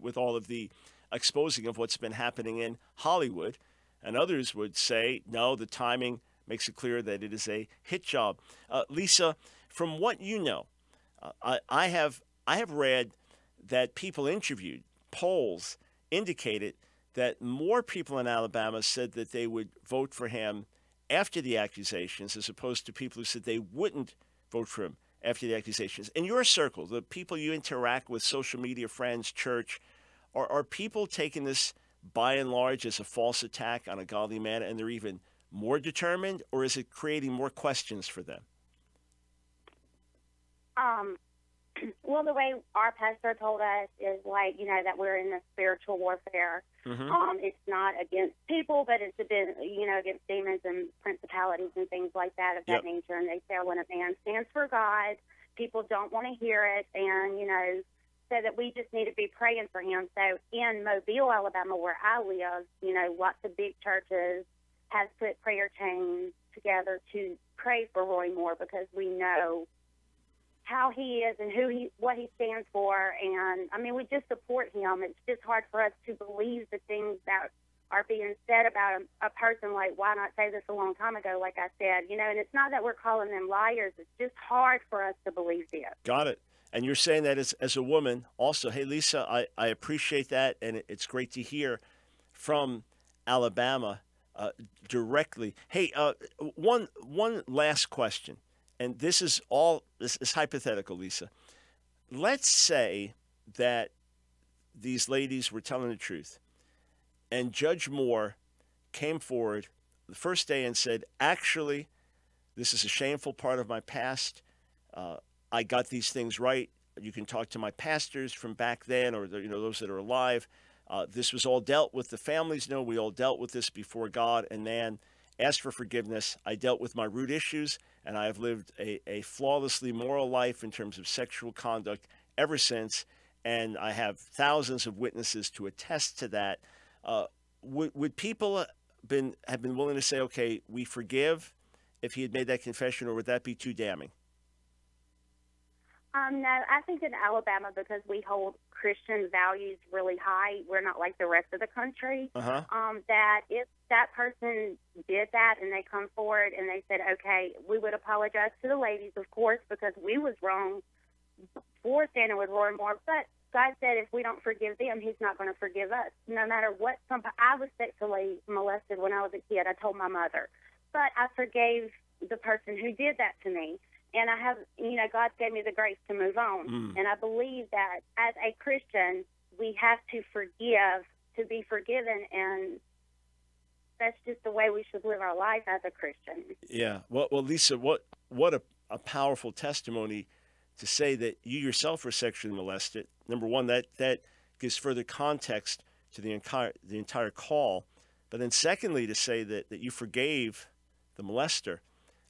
with all of the exposing of what's been happening in Hollywood. And others would say, no, the timing makes it clear that it is a hit job. Lisa, from what you know, I have read that people interviewed, polls indicated that more people in Alabama said that they would vote for him after the accusations, as opposed to people who said they wouldn't vote for him after the accusations. In your circle, the people you interact with, social media, friends, church, are people taking this by and large as a false attack on a godly man, and they're even more determined, or is it creating more questions for them? Well, the way our pastor told us is that we're in a spiritual warfare. It's not against people, but it's against demons and principalities and things like that of that nature. And they say when a man stands for God, people don't want to hear it, and so that we just need to be praying for him. So in Mobile, Alabama, where I live, lots of big churches has put prayer chains together to pray for Roy Moore, because we know how he is and what he stands for. And, I mean, we just support him. It's just hard for us to believe the things that are being said about a person like, why not say this a long time ago, like I said. And it's not that we're calling them liars. It's just hard for us to believe this. Got it. And you're saying that as a woman also. Hey, Lisa, I appreciate that, and it's great to hear from Alabama directly. Hey, one last question. And this is hypothetical, Lisa. Let's say that these ladies were telling the truth, and Judge Moore came forward the first day and said, actually, this is a shameful part of my past. I got these things right. You can talk to my pastors from back then, or those that are alive. This was all dealt with. The families know we all dealt with this before God and man. Asked for forgiveness. I dealt with my root issues, and I have lived a flawlessly moral life in terms of sexual conduct ever since, and I have thousands of witnesses to attest to that. Would people have been willing to say, okay, we forgive if he had made that confession, or would that be too damning? No, I think in Alabama, because we hold Christian values really high, we're not like the rest of the country, that if that person did that and they come forward and they said, okay, we would apologize to the ladies, of course, because we was wrong for standing with Roy Moore, but God said if we don't forgive them, he's not going to forgive us. No matter what, I was sexually molested when I was a kid. I told my mother. But I forgave the person who did that to me. and I have, God gave me the grace to move on. And I believe that as a Christian, we have to forgive to be forgiven, and that's just the way we should live our life as a Christian. Yeah. Well, Lisa, what a powerful testimony to say that you yourself were sexually molested. Number one, that gives further context to the entire call. But then secondly, to say that you forgave the molester.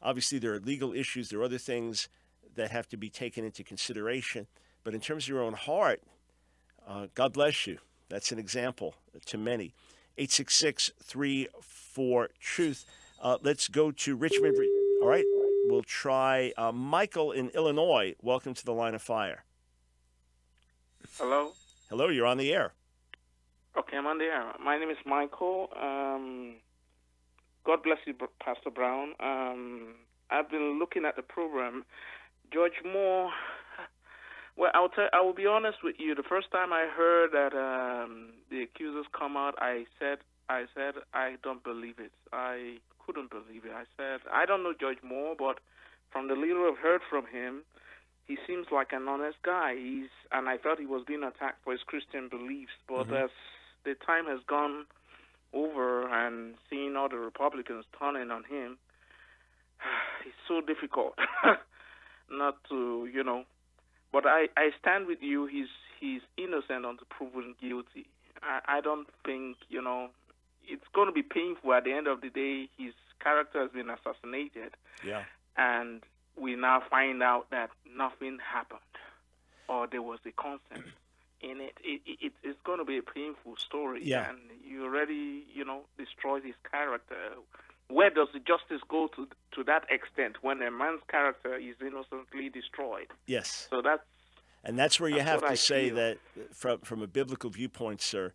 Obviously, there are legal issues. There are other things that have to be taken into consideration. But in terms of your own heart, God bless you. That's an example to many. 866-34-TRUTH. Let's go to Richmond. All right. We'll try Michael in Illinois. Welcome to the Line of Fire. Hello? Hello, you're on the air. Okay, I'm on the air. My name is Michael. God bless you, Pastor Brown. I've been looking at the program. George Moore, well, I will be honest with you. The first time I heard that the accusers come out, I said, I don't believe it. I couldn't believe it. I said, I don't know George Moore, but from the little I've heard from him, he seems like an honest guy. And I thought he was being attacked for his Christian beliefs. But as the time has gone over and seeing all the Republicans turning on him, it's so difficult not to, But I stand with you. He's innocent until proven guilty. I don't think, it's going to be painful at the end of the day. His character has been assassinated. Yeah. And we now find out that nothing happened or there was a consent in it. It's going to be a painful story. Yeah. And you already, destroyed his character. Where does the justice go to that extent when a man's character is innocently destroyed? Yes. So that's where you have to say feel. that from a biblical viewpoint, sir,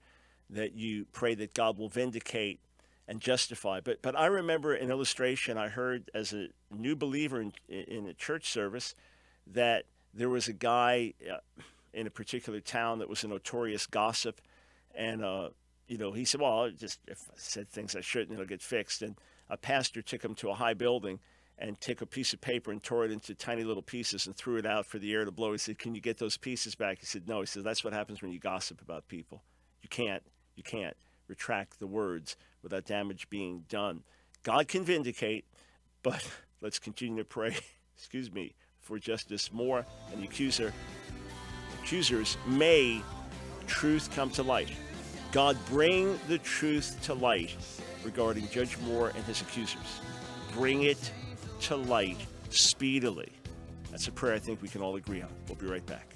that you pray that God will vindicate and justify. But I remember an illustration I heard as a new believer in a church service that there was a guy in a particular town that was a notorious gossip, and he said, well, if I said things I shouldn't, it'll get fixed. And a pastor took him to a high building and took a piece of paper and tore it into tiny little pieces and threw it out for the air to blow. He said, can you get those pieces back? He said, no. He said, that's what happens when you gossip about people. You can't retract the words without damage being done. God can vindicate, but let's continue to pray, for Justice Moore and the accusers. May truth come to light. God, bring the truth to light regarding Judge Moore and his accusers. Bring it to light speedily. That's a prayer I think we can all agree on. We'll be right back.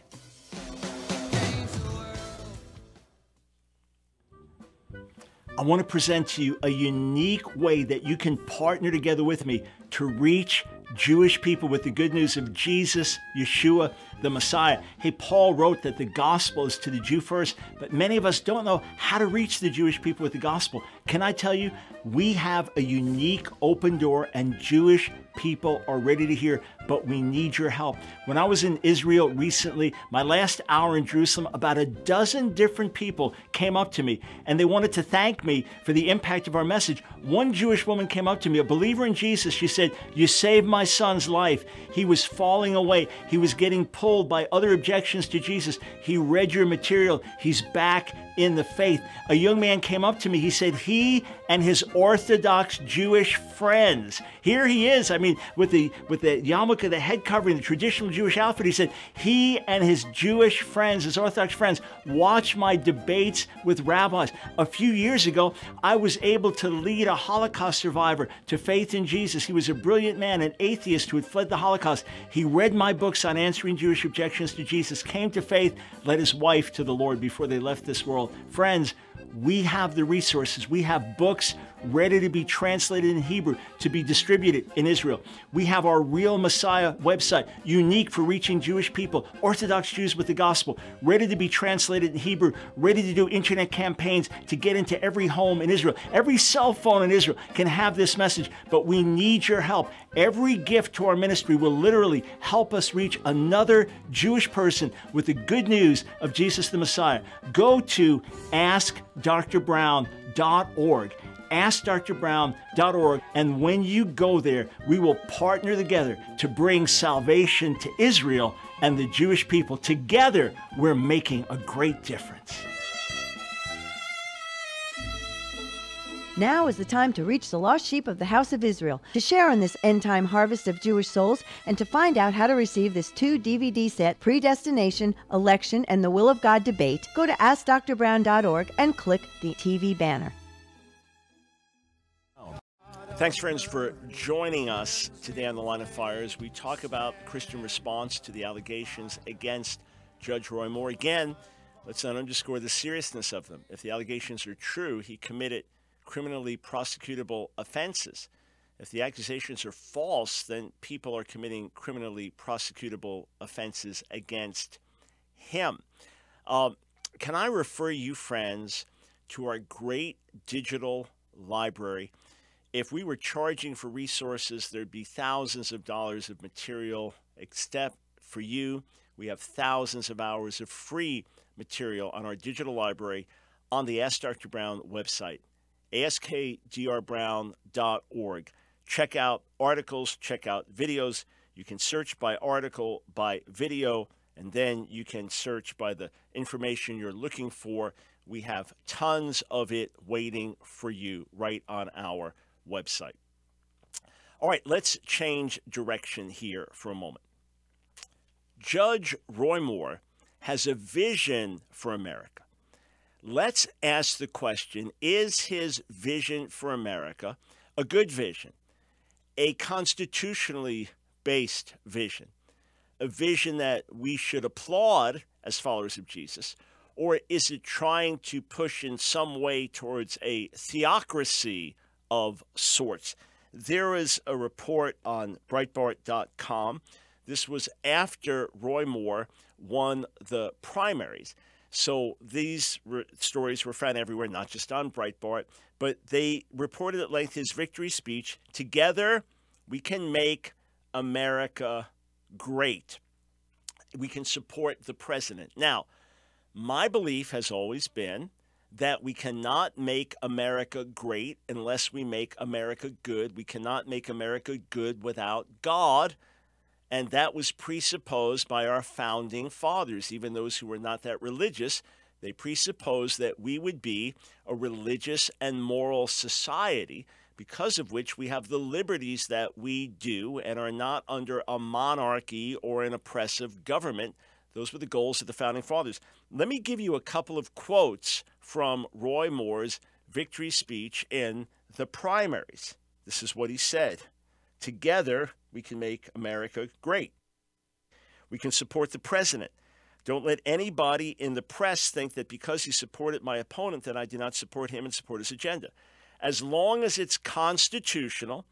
I want to present to you a unique way that you can partner together with me to reach Jewish people with the good news of Jesus, Yeshua, the Messiah. Hey, Paul wrote that the gospel is to the Jew first, but many of us don't know how to reach the Jewish people with the gospel. Can I tell you, we have a unique open door, and Jewish people are ready to hear, but we need your help. When I was in Israel recently, my last hour in Jerusalem, about a dozen different people came up to me, and they wanted to thank me for the impact of our message. One Jewish woman came up to me, a believer in Jesus. She said, you saved my son's life. He was falling away. He was getting pulled by other objections to Jesus. He read your material. He's back in the faith. A young man came up to me. He said he and his Orthodox Jewish friends, here he is, with the yarmulke, the head covering, the traditional Jewish outfit. He said he and his Jewish friends, his Orthodox friends, watch my debates with rabbis. A few years ago, I was able to lead a Holocaust survivor to faith in Jesus. He was a brilliant man, an atheist who had fled the Holocaust. He read my books on answering Jewish objections to Jesus, came to faith, led his wife to the Lord before they left this world. Friends, we have the resources. We have books ready to be translated in Hebrew, to be distributed in Israel. We have our Real Messiah website, unique for reaching Jewish people, Orthodox Jews with the gospel, ready to be translated in Hebrew, ready to do internet campaigns to get into every home in Israel. Every cell phone in Israel can have this message, but we need your help. Every gift to our ministry will literally help us reach another Jewish person with the good news of Jesus the Messiah. Go to askdrbrown.org. AskDrBrown.org. And when you go there, we will partner together to bring salvation to Israel and the Jewish people. Together, we're making a great difference. Now is the time to reach the lost sheep of the house of Israel, to share in this end-time harvest of Jewish souls, and to find out how to receive this 2-DVD set, Predestination, Election, and the Will of God Debate. Go to AskDrBrown.org and click the TV banner. Thanks, friends, for joining us today on The Line of Fire as we talk about Christian response to the allegations against Judge Roy Moore. Again, let's not underscore the seriousness of them. If the allegations are true, he committed criminally prosecutable offenses. If the accusations are false, then people are committing criminally prosecutable offenses against him. Can I refer you, friends, to our great digital library? If we were charging for resources, there'd be thousands of dollars of material. Except for you, we have thousands of hours of free material on our digital library on the Ask Dr. Brown website, askdrbrown.org. Check out articles, check out videos. You can search by article, by video, and then you can search by the information you're looking for. We have tons of it waiting for you right on our website. All right, let's change direction here for a moment. Judge Roy Moore has a vision for America. Let's ask the question, is his vision for America a good vision, a constitutionally based vision, a vision that we should applaud as followers of Jesus, or is it trying to push in some way towards a theocracy of sorts? There is a report on Breitbart.com. This was after Roy Moore won the primaries. So these stories were found everywhere, not just on Breitbart, but they reported at length his victory speech, "Together we can make America great. We can support the president." Now, my belief has always been that we cannot make America great unless we make America good. We cannot make America good without God. And that was presupposed by our founding fathers. Even those who were not that religious, they presupposed that we would be a religious and moral society, because of which we have the liberties that we do and are not under a monarchy or an oppressive government. Those were the goals of the founding fathers. Let me give you a couple of quotes from Roy Moore's victory speech in the primaries. This is what he said. "Together, we can make America great. We can support the president. Don't let anybody in the press think that because he supported my opponent that I do not support him and support his agenda. As long as it's constitutional,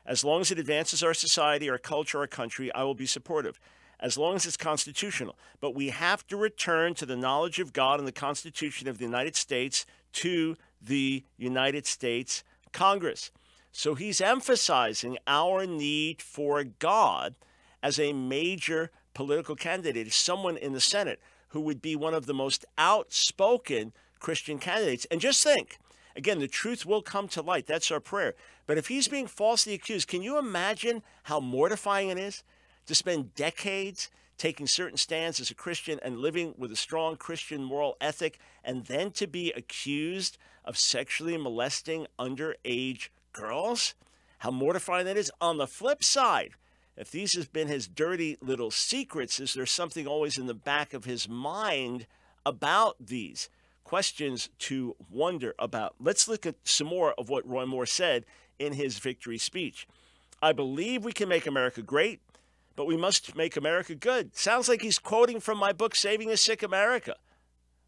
as long as it advances our society, our culture, our country, I will be supportive. As long as it's constitutional. But we have to return to the knowledge of God and the Constitution of the United States to the United States Congress." So he's emphasizing our need for God as a major political candidate, as someone in the Senate who would be one of the most outspoken Christian candidates. And just think, again, the truth will come to light. That's our prayer. But if he's being falsely accused, can you imagine how mortifying it is to spend decades taking certain stands as a Christian and living with a strong Christian moral ethic, and then to be accused of sexually molesting underage girls? How mortifying that is. On the flip side, if these have been his dirty little secrets, is there something always in the back of his mind about these? Questions to wonder about. Let's look at some more of what Roy Moore said in his victory speech. "I believe we can make America great, but we must make America good." Sounds like he's quoting from my book, Saving a Sick America.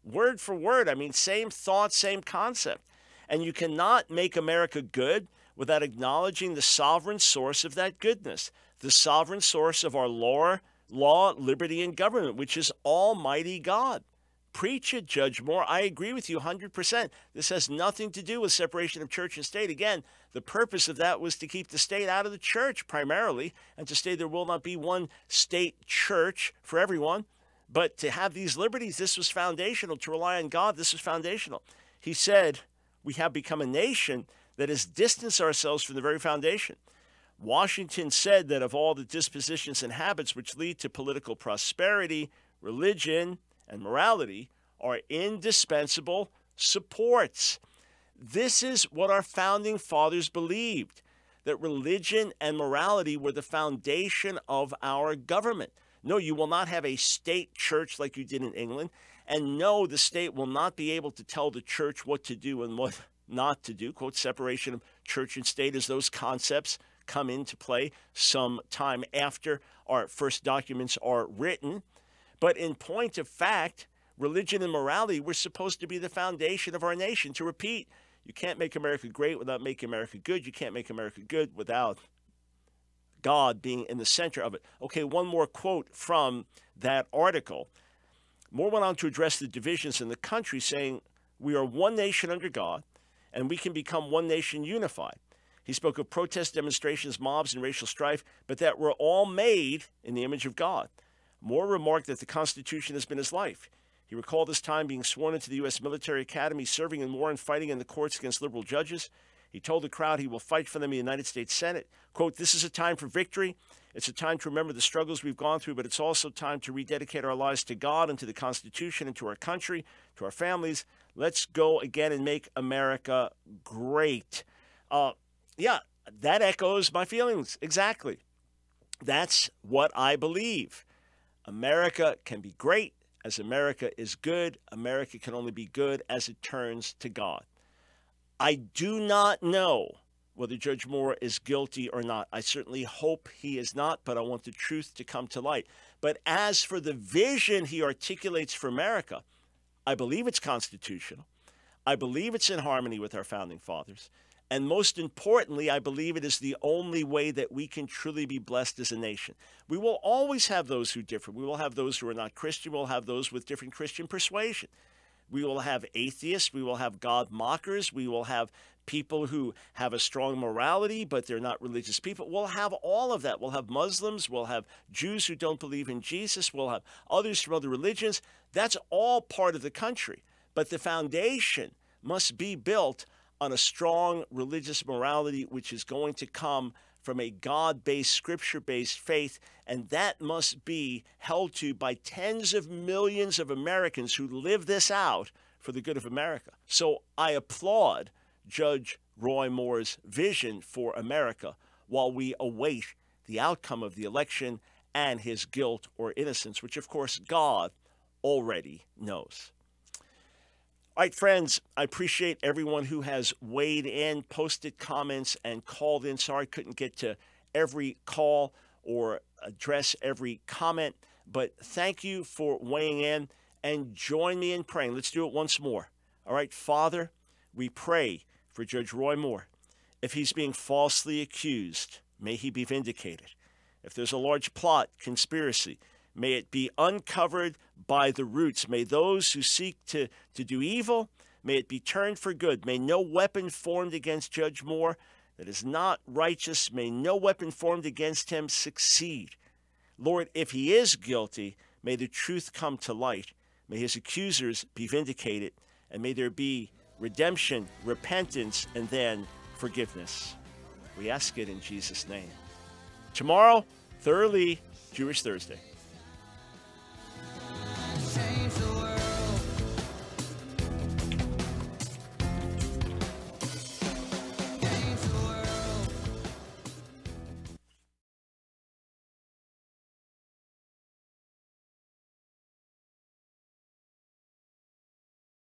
Word for word. I mean, same thought, same concept. And you cannot make America good without acknowledging the sovereign source of that goodness, the sovereign source of our law, liberty, and government, which is Almighty God. Preach it, Judge Moore. I agree with you 100%. This has nothing to do with separation of church and state. Again, the purpose of that was to keep the state out of the church primarily, and to say there will not be one state church for everyone. But to have these liberties, this was foundational. To rely on God, this was foundational. He said, "We have become a nation that has distanced ourselves from the very foundation. Washington said that of all the dispositions and habits which lead to political prosperity, religion and morality are indispensable supports. This is what our founding fathers believed, that religion and morality were the foundation of our government. No, you will not have a state church like you did in England. And no, the state will not be able to tell the church what to do and what not to do. Quote, separation of church and state, as those concepts come into play some time after our first documents are written. But in point of fact, religion and morality were supposed to be the foundation of our nation. To repeat, you can't make America great without making America good. You can't make America good without God being in the center of it. Okay, one more quote from that article. Moore went on to address the divisions in the country, saying, "We are one nation under God, and we can become one nation unified." He spoke of protests, demonstrations, mobs, and racial strife, but that were all made in the image of God. Moore remarked that the Constitution has been his life. He recalled his time being sworn into the U.S. military academy, serving in war and fighting in the courts against liberal judges. He told the crowd he will fight for them in the United States Senate. Quote, "This is a time for victory. It's a time to remember the struggles we've gone through, but it's also time to rededicate our lives to God and to the Constitution and to our country, to our families. Let's go again and make America great." Yeah, that echoes my feelings. Exactly. That's what I believe. America can be great as America is good. America can only be good as it turns to God. I do not know whether Judge Moore is guilty or not. I certainly hope he is not, but I want the truth to come to light. But as for the vision he articulates for America, I believe it's constitutional. I believe it's in harmony with our founding fathers. And most importantly, I believe it is the only way that we can truly be blessed as a nation. We will always have those who differ. We will have those who are not Christian. We'll have those with different Christian persuasion. We will have atheists. We will have God mockers. We will have people who have a strong morality, but they're not religious people. We'll have all of that. We'll have Muslims. We'll have Jews who don't believe in Jesus. We'll have others from other religions. That's all part of the country. But the foundation must be built on a strong religious morality, which is going to come from a God-based, scripture-based faith, and that must be held to by tens of millions of Americans who live this out for the good of America. So I applaud Judge Roy Moore's vision for America while we await the outcome of the election and his guilt or innocence, which, of course, God already knows. All right, friends, I appreciate everyone who has weighed in, posted comments, and called in. Sorry I couldn't get to every call or address every comment, but thank you for weighing in, and join me in praying. Let's do it once more. All right, Father, we pray for Judge Roy Moore. If he's being falsely accused, may he be vindicated. If there's a large plot, conspiracy, may it be uncovered by the roots. May those who seek to do evil, may it be turned for good. May no weapon formed against Judge Moore that is not righteous, may no weapon formed against him succeed. Lord, if he is guilty, may the truth come to light. May his accusers be vindicated, and may there be redemption, repentance, and then forgiveness. We ask it in Jesus' name. Tomorrow, Thoroughly Jewish Thursday.